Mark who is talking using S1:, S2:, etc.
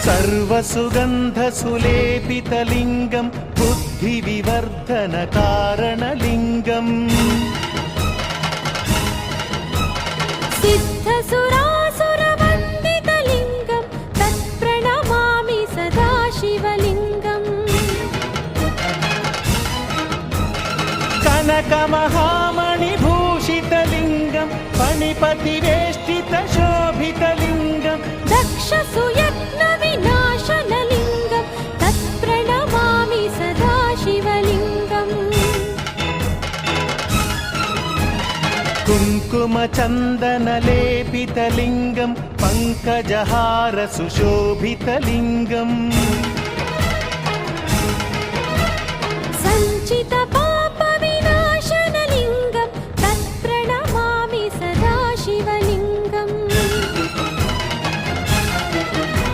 S1: सर्वसुगन्धसुलेपितलिङ्गं बुद्धिविवर्धनकारणलिङ्गम्
S2: सिद्धसुरासुरवन्दितलिङ्गं तत्प्रणमामि सदा शिवलिङ्गम्
S1: कनकमहामणिभूषितलिङ्गं फणिपतिवेष्टितशोभितलिङ्गं
S2: दक्षसुयत्नविनाशनलिङ्गं तत्प्रणमामि सदा शिवलिङ्गम्
S1: कुङ्कुमचन्दनलेपितलिङ्गं पङ्कजहारसुशोभितलिङ्गम्
S2: सञ्चितपा